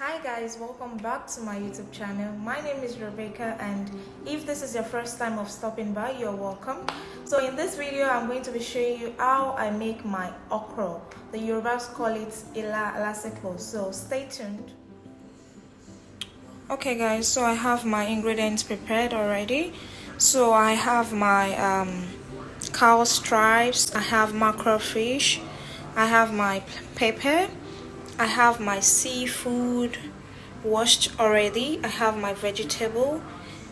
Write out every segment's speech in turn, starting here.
Hi guys, welcome back to my YouTube channel. My name is Rebecca, and if this is your first time of stopping by, you're welcome. So in this video I'm going to be showing you how I make my okra. The Yorubas call it ila alaseko, so stay tuned. Okay guys, so I have my ingredients prepared already. So I have my cow stripes, I have mackerel fish, I have my pepper, I have my seafood washed already, I have my vegetable,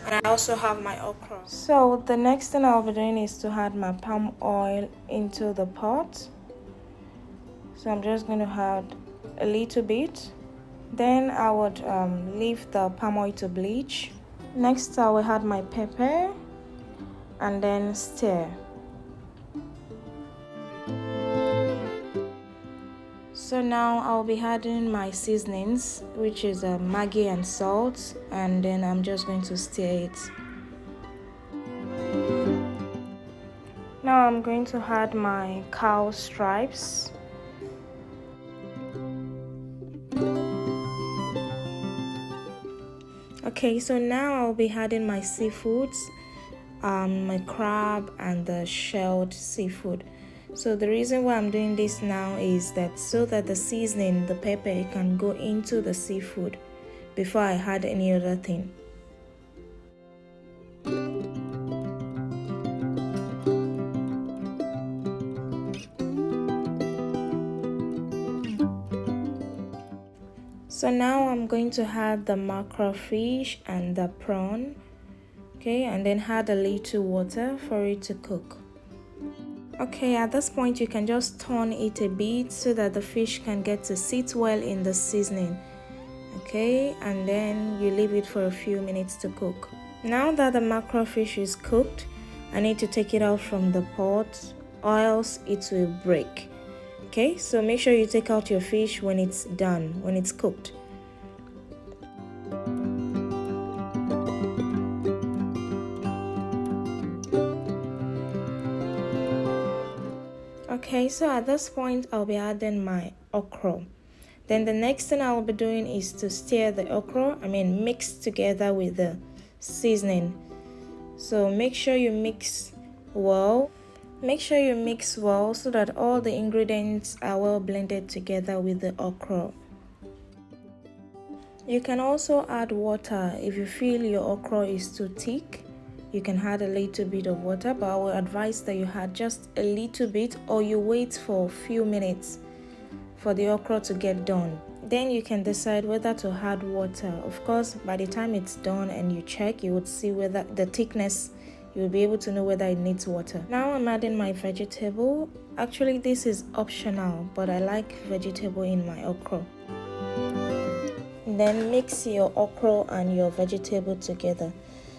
and I also have my okra. So the next thing I'll be doing is to add my palm oil into the pot. So I'm just going to add a little bit. Then I would leave the palm oil to bleach. Next I will add my pepper and then stir. So now I'll be adding my seasonings, which is Maggi and salt, and then I'm just going to stir it. Now I'm going to add my cow stripes. Okay, so now I'll be adding my seafoods, my crab and the shelled seafood. So the reason why I'm doing this now is that so that the seasoning, the pepper, can go into the seafood before I add any other thing. So now I'm going to add the mackerel fish and the prawn, okay, and then add a little water for it to cook. Okay, at this point you can just turn it a bit so that the fish can get to sit well in the seasoning. Okay, and then you leave it for a few minutes to cook. Now that the mackerel fish is cooked, I need to take it out from the pot or else it will break. Okay, so make sure you take out your fish when it's done, when it's cooked. Okay, so at this point I'll be adding my okra. Then the next thing I'll be doing is to stir the okra, mix together with the seasoning. So make sure you mix well. Make sure you mix well so that all the ingredients are well blended together with the okra. You can also add water if you feel your okra is too thick. You can add a little bit of water, but I will advise that you add just a little bit or you wait for a few minutes for the okra to get done. Then you can decide whether to add water. Of course, by the time it's done and you check, you would see whether the thickness, you'll be able to know whether it needs water. Now I'm adding my vegetable. Actually, this is optional, but I like vegetable in my okra. Then mix your okra and your vegetable together.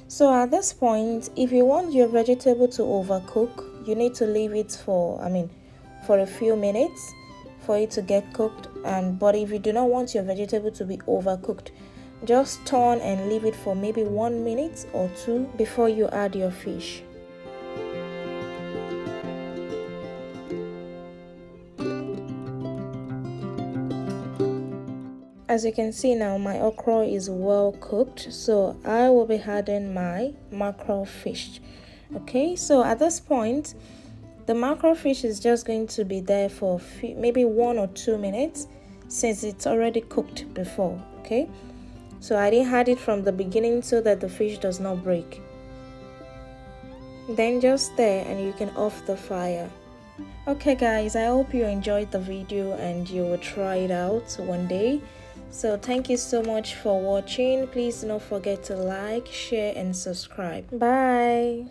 So at this point, if you want your vegetable to overcook, you need to leave it for a few minutes for it to get cooked. But if you do not want your vegetable to be overcooked, just turn and leave it for maybe 1 minute or 2 before you add your fish. As you can see now, my okra is well cooked, so I will be adding my mackerel fish. Okay, so at this point, the mackerel fish is just going to be there for maybe 1 or 2 minutes since it's already cooked before. Okay, so I didn't add it from the beginning so that the fish does not break. Then just stir and you can off the fire. Okay guys, I hope you enjoyed the video and you will try it out one day. So thank you so much for watching. Please do not forget to like, share and subscribe. Bye.